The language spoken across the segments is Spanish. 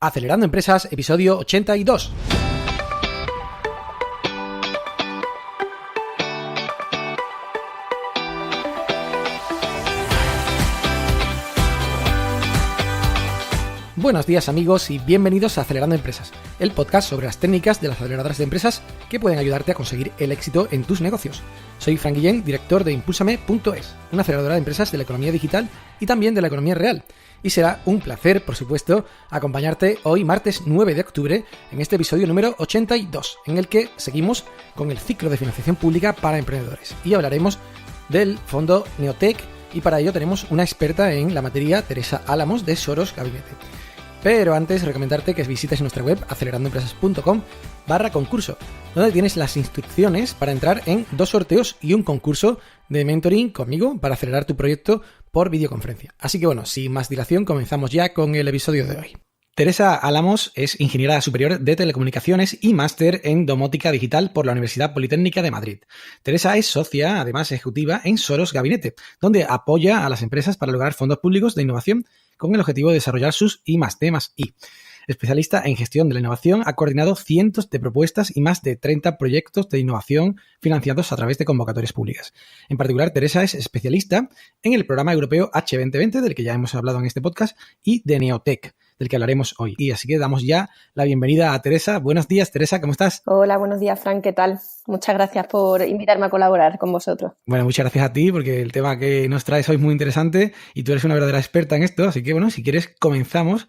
Acelerando Empresas, episodio 82. Buenos días amigos y bienvenidos a Acelerando Empresas, el podcast sobre las técnicas de las aceleradoras de empresas que pueden ayudarte a conseguir el éxito en tus negocios. Soy Fran Guillén, director de Impulsame.es, una aceleradora de empresas de la economía digital y también de la economía real. Y será un placer, por supuesto, acompañarte hoy martes 9 de octubre en este episodio número 82, en el que seguimos con el ciclo de financiación pública para emprendedores. Y hablaremos del fondo Neotec y para ello tenemos una experta en la materia, Teresa Álamos de Soros Gabinete. Pero antes, recomendarte que visites nuestra web acelerandoempresas.com/concurso, donde tienes las instrucciones para entrar en 2 sorteos y un concurso de mentoring conmigo para acelerar tu proyecto por videoconferencia. Así que bueno, sin más dilación, comenzamos ya con el episodio de hoy. Teresa Álamos es ingeniera superior de telecomunicaciones y máster en domótica digital por la Universidad Politécnica de Madrid. Teresa es socia, además ejecutiva, en Soros Gabinete, donde apoya a las empresas para lograr fondos públicos de innovación con el objetivo de desarrollar sus I+D+I. Especialista en gestión de la innovación, ha coordinado cientos de propuestas y más de 30 proyectos de innovación financiados a través de convocatorias públicas. En particular, Teresa es especialista en el programa europeo H2020, del que ya hemos hablado en este podcast, y de Neotec, del que hablaremos hoy. Y así que damos ya la bienvenida a Teresa. Buenos días, Teresa, ¿cómo estás? Hola, buenos días, Fran, ¿qué tal? Muchas gracias por invitarme a colaborar con vosotros. Bueno, muchas gracias a ti, porque el tema que nos traes hoy es muy interesante y tú eres una verdadera experta en esto, así que bueno, si quieres comenzamos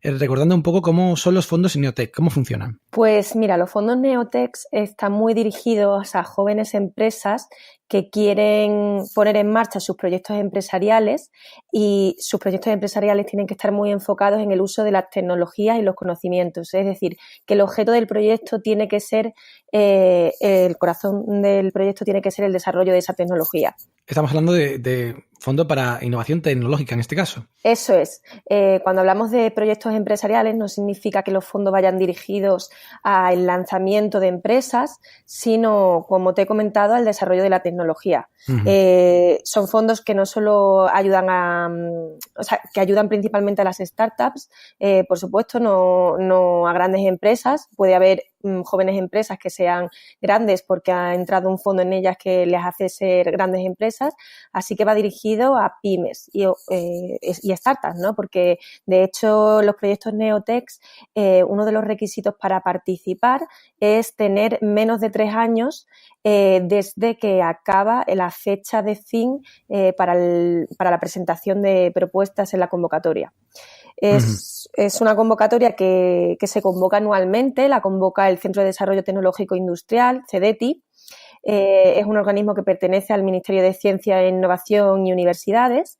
recordando un poco cómo son los fondos Neotec, cómo funcionan. Pues mira, los fondos Neotec están muy dirigidos a jóvenes empresas que quieren poner en marcha sus proyectos empresariales y sus proyectos empresariales tienen que estar muy enfocados en el uso de las tecnologías y los conocimientos. Es decir, que el objeto del proyecto tiene que ser, el corazón del proyecto tiene que ser el desarrollo de esa tecnología. Estamos hablando de fondo para innovación tecnológica en este caso. Eso es. Cuando hablamos de proyectos empresariales no significa que los fondos vayan dirigidos al lanzamiento de empresas, sino, como te he comentado, al desarrollo de la tecnología. Son fondos que no solo ayudan que ayudan principalmente a las startups, por supuesto, no a grandes empresas. Puede haber jóvenes empresas que sean grandes porque ha entrado un fondo en ellas que les hace ser grandes empresas, así que va dirigido a pymes y startups, ¿no? Porque de hecho los proyectos Neotec, uno de los requisitos para participar es tener menos de 3 años desde que acaba la fecha de fin para la presentación de propuestas en la convocatoria. Es una convocatoria que se convoca anualmente, la convoca el Centro de Desarrollo Tecnológico Industrial, CEDETI. Es un organismo que pertenece al Ministerio de Ciencia, Innovación y Universidades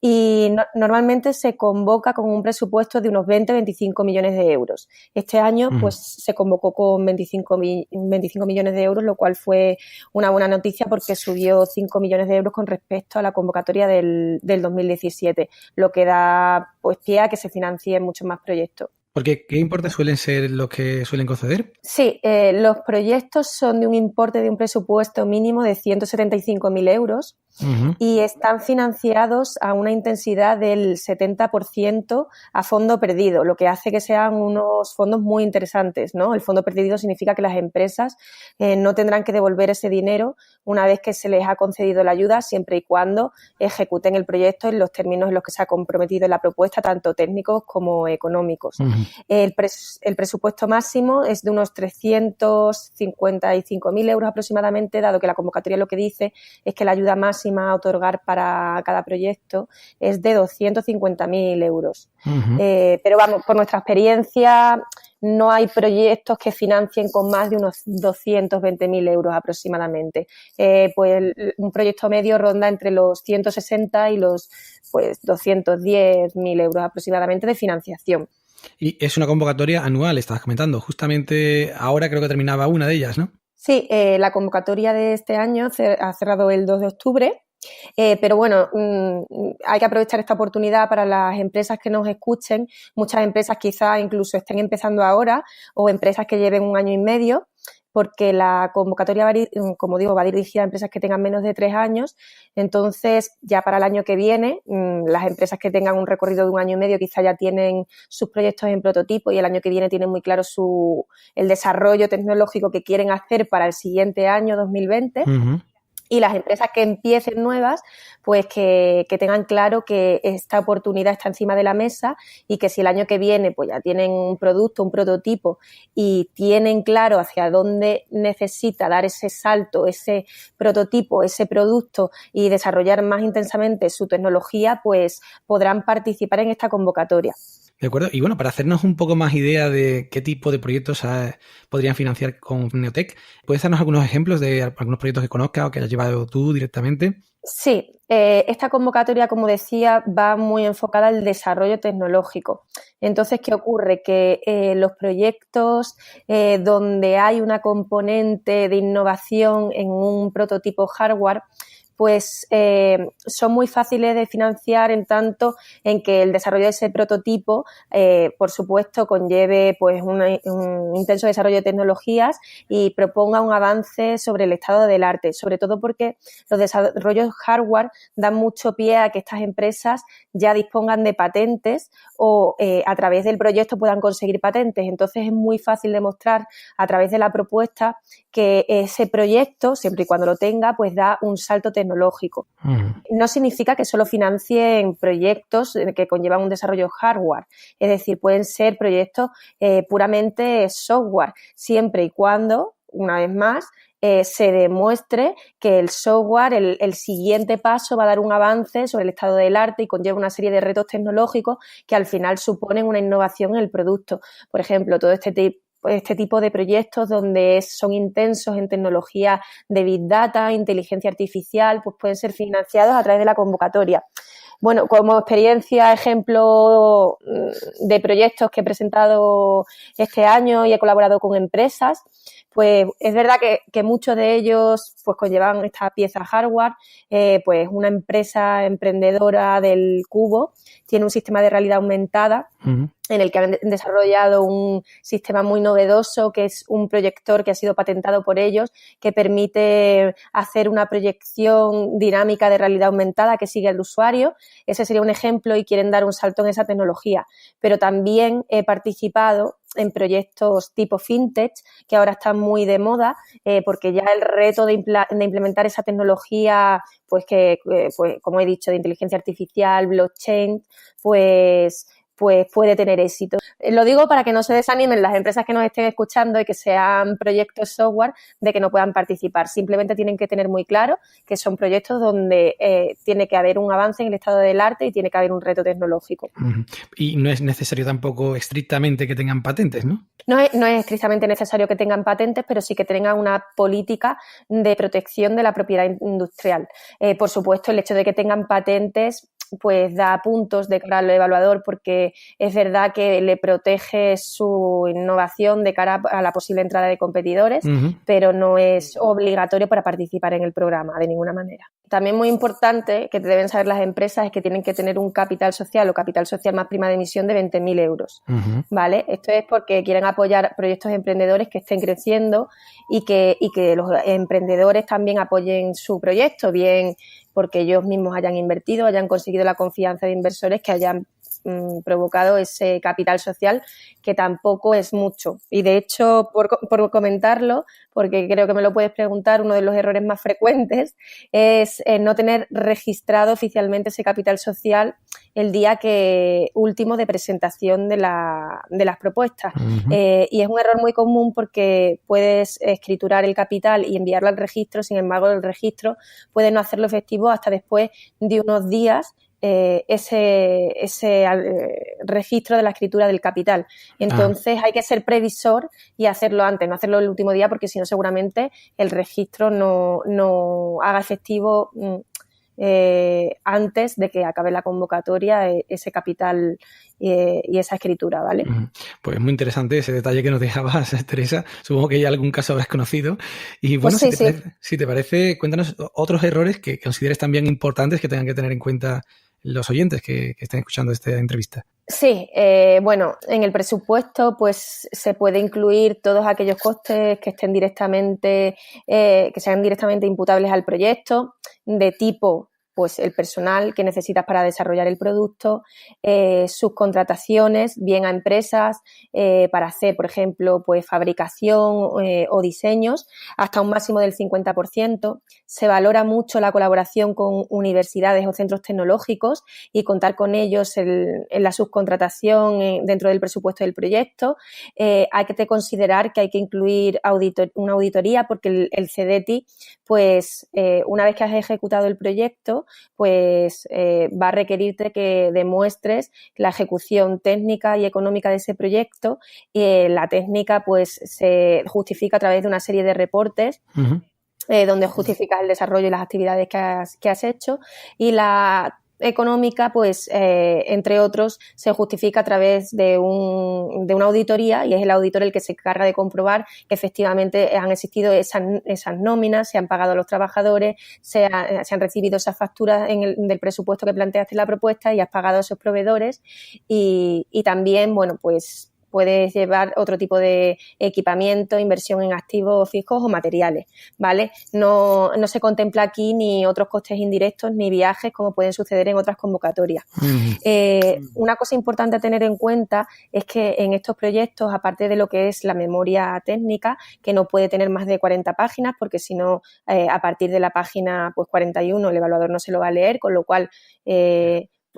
y normalmente se convoca con un presupuesto de unos 20-25 millones de euros. Este año pues se convocó con 25 millones de euros, lo cual fue una buena noticia porque subió 5 millones de euros con respecto a la convocatoria del 2017, lo que da pues pie a que se financien muchos más proyectos. Porque, ¿qué importes suelen ser los que suelen conceder? Sí, los proyectos son de un importe de un presupuesto mínimo de 175.000 euros y están financiados a una intensidad del 70% a fondo perdido, lo que hace que sean unos fondos muy interesantes, ¿no? El fondo perdido significa que las empresas no tendrán que devolver ese dinero una vez que se les ha concedido la ayuda, siempre y cuando ejecuten el proyecto en los términos en los que se ha comprometido en la propuesta, tanto técnicos como económicos. El presupuesto máximo es de unos 355.000 euros aproximadamente, dado que la convocatoria lo que dice es que la ayuda máxima a otorgar para cada proyecto es de 250.000 euros. Pero vamos, por nuestra experiencia, no hay proyectos que financien con más de unos 220.000 euros aproximadamente. Pues un proyecto medio ronda entre los 160 y los 210.000 euros aproximadamente de financiación. Y es una convocatoria anual, estabas comentando. Justamente ahora creo que terminaba una de ellas, ¿no? Sí, la convocatoria de este año ha cerrado el 2 de octubre. Pero bueno, hay que aprovechar esta oportunidad para las empresas que nos escuchen. Muchas empresas quizás incluso estén empezando ahora o empresas que lleven 1 año y medio. porque la convocatoria va a ir, como digo, va dirigida a empresas que tengan menos de 3 años. Entonces, ya para el año que viene, las empresas que tengan un recorrido de 1 año y medio quizá ya tienen sus proyectos en prototipo y el año que viene tienen muy claro el desarrollo tecnológico que quieren hacer para el siguiente año 2020. Uh-huh. Y las empresas que empiecen nuevas, pues que tengan claro que esta oportunidad está encima de la mesa y que si el año que viene pues ya tienen un producto, un prototipo y tienen claro hacia dónde necesita dar ese salto, ese prototipo, ese producto y desarrollar más intensamente su tecnología, pues podrán participar en esta convocatoria. De acuerdo. Y bueno, para hacernos un poco más idea de qué tipo de proyectos podrían financiar con Neotec, ¿puedes darnos algunos ejemplos de algunos proyectos que conozcas o que hayas llevado tú directamente? Sí, esta convocatoria, como decía, va muy enfocada al desarrollo tecnológico. Entonces, ¿qué ocurre? Que los proyectos donde hay una componente de innovación en un prototipo hardware, pues son muy fáciles de financiar en tanto en que el desarrollo de ese prototipo, por supuesto, conlleve pues un intenso desarrollo de tecnologías y proponga un avance sobre el estado del arte, sobre todo porque los desarrollos hardware dan mucho pie a que estas empresas ya dispongan de patentes o a través del proyecto puedan conseguir patentes. Entonces, es muy fácil demostrar a través de la propuesta que ese proyecto, siempre y cuando lo tenga, pues da un salto tecnológico. No significa que solo financien proyectos que conllevan un desarrollo hardware, es decir, pueden ser proyectos puramente software, siempre y cuando, una vez más, se demuestre que el software, el siguiente paso va a dar un avance sobre el estado del arte y conlleva una serie de retos tecnológicos que al final suponen una innovación en el producto. Por ejemplo, todo este tipo de proyectos donde son intensos en tecnología de Big Data, inteligencia artificial, pues pueden ser financiados a través de la convocatoria. Bueno, como experiencia, ejemplo de proyectos que he presentado este año y he colaborado con empresas, pues es verdad que muchos de ellos pues conllevan esta pieza hardware. Pues una empresa emprendedora del Cubo tiene un sistema de realidad aumentada en el que han desarrollado un sistema muy novedoso que es un proyector que ha sido patentado por ellos, que permite hacer una proyección dinámica de realidad aumentada que sigue al usuario. Ese sería un ejemplo y quieren dar un salto en esa tecnología. Pero también he participado en proyectos tipo fintech que ahora están muy de moda porque ya el reto de implementar esa tecnología pues como he dicho, de inteligencia artificial, blockchain, pues puede tener éxito. Lo digo para que no se desanimen las empresas que nos estén escuchando y que sean proyectos software de que no puedan participar. Simplemente tienen que tener muy claro que son proyectos donde tiene que haber un avance en el estado del arte y tiene que haber un reto tecnológico. Y no es necesario tampoco estrictamente que tengan patentes, ¿no? No es estrictamente necesario que tengan patentes, pero sí que tengan una política de protección de la propiedad industrial. Por supuesto, el hecho de que tengan patentes pues da puntos de cara al evaluador porque es verdad que le protege su innovación de cara a la posible entrada de competidores, pero no es obligatorio para participar en el programa de ninguna manera. También muy importante que deben saber las empresas es que tienen que tener un capital social o capital social más prima de emisión de 20.000 euros, ¿vale? Esto es porque quieren apoyar proyectos emprendedores que estén creciendo y que los emprendedores también apoyen su proyecto, bien porque ellos mismos hayan invertido, hayan conseguido la confianza de inversores que hayan provocado ese capital social que tampoco es mucho. Y de hecho, por comentarlo, porque creo que me lo puedes preguntar, uno de los errores más frecuentes es no tener registrado oficialmente ese capital social el día último de presentación de las propuestas. Y es un error muy común porque puedes escriturar el capital y enviarlo al registro, sin embargo, el registro puede no hacerlo efectivo hasta después de unos días ese registro de la escritura del capital. Entonces hay que ser previsor y hacerlo antes, no hacerlo el último día porque si no seguramente el registro no haga efectivo antes de que acabe la convocatoria ese capital y esa escritura, ¿vale? Pues muy interesante ese detalle que nos dejabas, Teresa. Supongo que ya algún caso habrás conocido. Y bueno, pues si te parece, cuéntanos otros errores que consideres también importantes que tengan que tener en cuenta los oyentes que estén escuchando esta entrevista. Sí, bueno, en el presupuesto pues se puede incluir todos aquellos costes que estén directamente, que sean directamente imputables al proyecto, de tipo pues el personal que necesitas para desarrollar el producto, subcontrataciones, bien a empresas, para hacer, por ejemplo, pues fabricación o diseños, hasta un máximo del 50%. Se valora mucho la colaboración con universidades o centros tecnológicos y contar con ellos en la subcontratación dentro del presupuesto del proyecto. Hay que considerar que hay que incluir una auditoría porque el CDTI, pues una vez que has ejecutado el proyecto, pues va a requerirte que demuestres la ejecución técnica y económica de ese proyecto. La técnica pues se justifica a través de una serie de reportes. Uh-huh. Donde justificas el desarrollo y las actividades que has hecho, y la económica, pues, entre otros, se justifica a través de una auditoría, y es el auditor el que se encarga de comprobar que efectivamente han existido esas nóminas, se han pagado a los trabajadores, se han recibido esas facturas del presupuesto que planteaste en la propuesta y has pagado a esos proveedores, y también, bueno, pues puedes llevar otro tipo de equipamiento, inversión en activos fijos o materiales, ¿vale? No se contempla aquí ni otros costes indirectos ni viajes como pueden suceder en otras convocatorias. Una cosa importante a tener en cuenta es que en estos proyectos, aparte de lo que es la memoria técnica, que no puede tener más de 40 páginas, porque si no, a partir de la página pues 41 el evaluador no se lo va a leer, con lo cual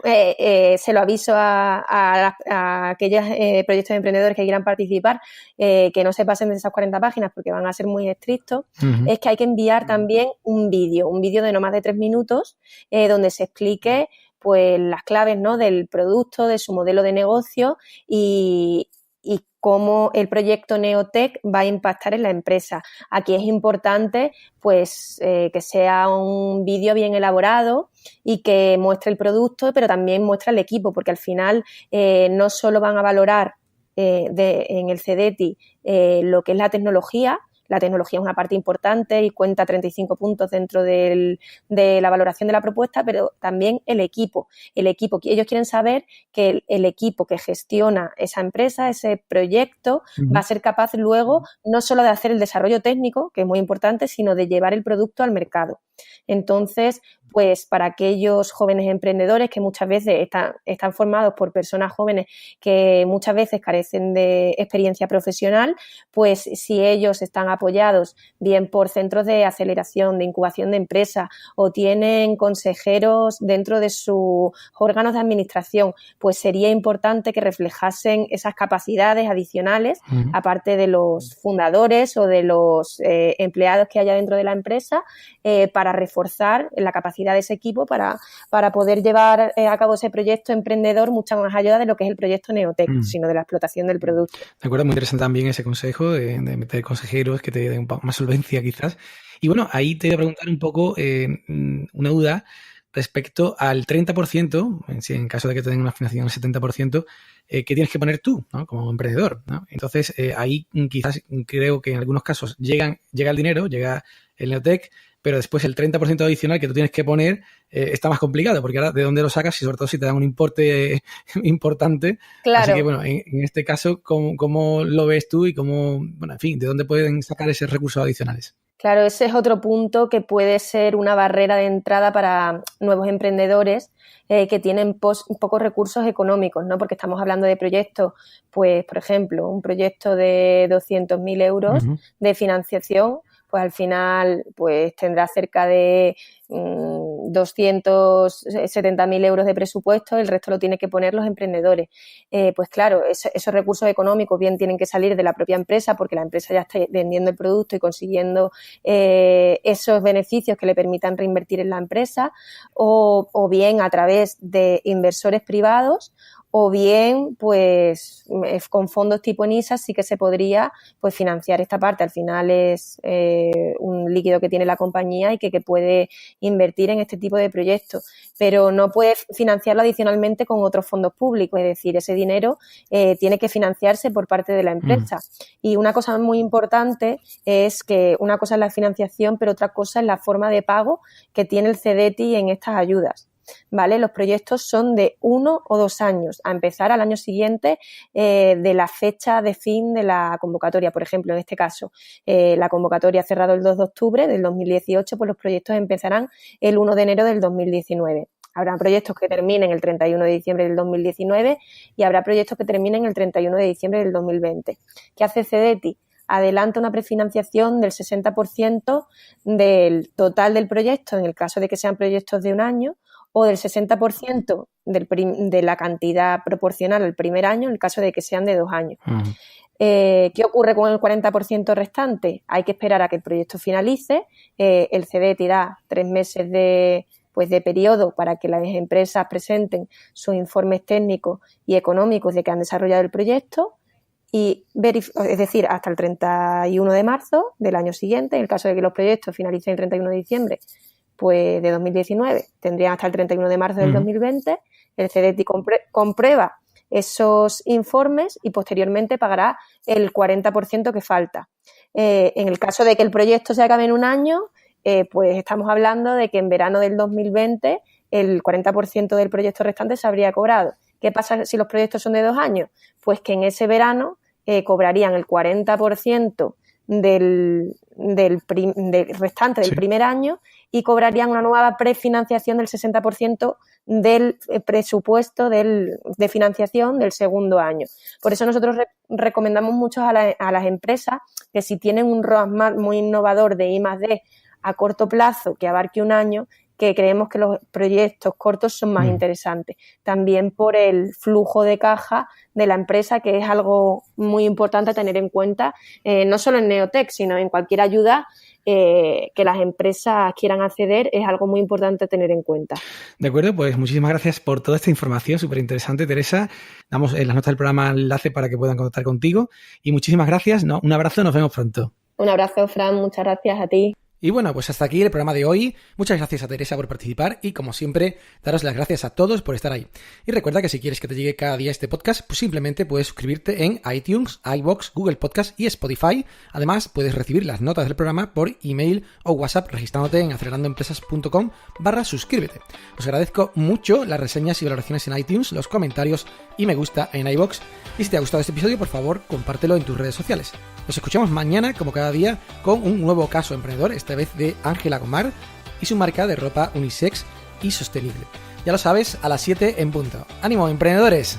se lo aviso a aquellos proyectos de emprendedores que quieran participar, que no se pasen de esas 40 páginas porque van a ser muy estrictos. Uh-huh. Es que hay que enviar también un vídeo de no más de 3 minutos, donde se explique pues las claves, ¿no?, del producto, de su modelo de negocio y cómo el proyecto Neotec va a impactar en la empresa. Aquí es importante pues que sea un vídeo bien elaborado y que muestre el producto, pero también muestre el equipo, porque al final no solo van a valorar en el CDTI lo que es la tecnología. La tecnología es una parte importante y cuenta 35 puntos dentro de la valoración de la propuesta, pero también el equipo. Ellos quieren saber que el equipo que gestiona esa empresa, ese proyecto, uh-huh, va a ser capaz luego no solo de hacer el desarrollo técnico, que es muy importante, sino de llevar el producto al mercado. Entonces, pues para aquellos jóvenes emprendedores que muchas veces están formados por personas jóvenes que muchas veces carecen de experiencia profesional, pues si ellos están apoyados bien por centros de aceleración, de incubación de empresas, o tienen consejeros dentro de sus órganos de administración, pues sería importante que reflejasen esas capacidades adicionales, uh-huh, aparte de los fundadores o de los empleados que haya dentro de la empresa, para reforzar la capacidad de ese equipo para poder llevar a cabo ese proyecto emprendedor mucha más ayuda de lo que es el proyecto Neotec, sino de la explotación del producto. De acuerdo, muy interesante también ese consejo de meter consejeros que te den un poco más solvencia quizás. Y bueno, ahí te voy a preguntar un poco una duda respecto al 30%, en caso de que te den una financiación del 70%, que tienes que poner tú, ¿no?, como emprendedor, ¿no? Entonces, ahí quizás creo que en algunos casos llega el dinero, llega el Neotec, pero después el 30% adicional que tú tienes que poner está más complicado, porque ahora de dónde lo sacas y sobre todo si te dan un importe importante. Claro. Así que, bueno, en este caso, ¿cómo lo ves tú y cómo, bueno, en fin, de dónde pueden sacar esos recursos adicionales? Claro, ese es otro punto que puede ser una barrera de entrada para nuevos emprendedores que tienen pocos recursos económicos, ¿no? Porque estamos hablando de proyectos, pues, por ejemplo, un proyecto de 200.000 euros uh-huh, de financiación, pues al final pues tendrá cerca de 270.000 euros de presupuesto, el resto lo tienen que poner los emprendedores. Pues claro, esos recursos económicos bien tienen que salir de la propia empresa porque la empresa ya está vendiendo el producto y consiguiendo esos beneficios que le permitan reinvertir en la empresa, o bien a través de inversores privados, o bien pues con fondos tipo NISA sí que se podría pues financiar esta parte. Al final es un líquido que tiene la compañía y que puede invertir en este tipo de proyectos, pero no puede financiarlo adicionalmente con otros fondos públicos, es decir, ese dinero tiene que financiarse por parte de la empresa. Y una cosa muy importante es que una cosa es la financiación, pero otra cosa es la forma de pago que tiene el CDTI en estas ayudas. ¿vale? Los proyectos son de 1 o 2 años, a empezar al año siguiente de la fecha de fin de la convocatoria. Por ejemplo, en este caso, la convocatoria ha cerrado el 2 de octubre del 2018, pues los proyectos empezarán el 1 de enero del 2019. Habrá proyectos que terminen el 31 de diciembre del 2019 y habrá proyectos que terminen el 31 de diciembre del 2020. ¿Qué hace CDETI? Adelanta una prefinanciación del 60% del total del proyecto, en el caso de que sean proyectos de un año, o del 60% de la cantidad proporcional al primer año, en el caso de que sean de 2 años. Uh-huh. ¿Qué ocurre con el 40% restante? Hay que esperar a que el proyecto finalice. El CDETI da 3 meses de periodo para que las empresas presenten sus informes técnicos y económicos de que han desarrollado el proyecto, y es decir, hasta el 31 de marzo del año siguiente. En el caso de que los proyectos finalicen el 31 de diciembre pues de 2019, tendrían hasta el 31 de marzo del 2020. El CDETI comprueba esos informes y posteriormente pagará el 40% que falta. En el caso de que el proyecto se acabe en un año, pues estamos hablando de que en verano del 2020 el 40% del proyecto restante se habría cobrado. ¿Qué pasa si los proyectos son de 2 años? Pues que en ese verano cobrarían el 40% del restante del primer año y cobrarían una nueva prefinanciación del 60% del presupuesto de financiación del segundo año. Por eso nosotros recomendamos mucho a las empresas que si tienen un roadmap muy innovador de I+D a corto plazo que abarque un año, que creemos que los proyectos cortos son más interesantes. También por el flujo de caja de la empresa, que es algo muy importante a tener en cuenta, no solo en Neotec, sino en cualquier ayuda que las empresas quieran acceder, es algo muy importante a tener en cuenta. De acuerdo, pues muchísimas gracias por toda esta información súper interesante, Teresa. Damos en las notas del programa el enlace para que puedan contactar contigo. Y muchísimas gracias, ¿no? Un abrazo, nos vemos pronto. Un abrazo, Fran, muchas gracias a ti. Y bueno, pues hasta aquí el programa de hoy. Muchas gracias a Teresa por participar y, como siempre, daros las gracias a todos por estar ahí. Y recuerda que si quieres que te llegue cada día este podcast, pues simplemente puedes suscribirte en iTunes, iVoox, Google Podcast y Spotify. Además, puedes recibir las notas del programa por email o WhatsApp registrándote en acelerandoempresas.com/suscríbete. Os agradezco mucho las reseñas y valoraciones en iTunes, los comentarios y me gusta en iVoox. Y si te ha gustado este episodio, por favor, compártelo en tus redes sociales. Nos escuchamos mañana, como cada día, con un nuevo caso emprendedor, esta vez de Ángela Gomar y su marca de ropa unisex y sostenible. Ya lo sabes, a las 7 en punto. ¡Ánimo, emprendedores!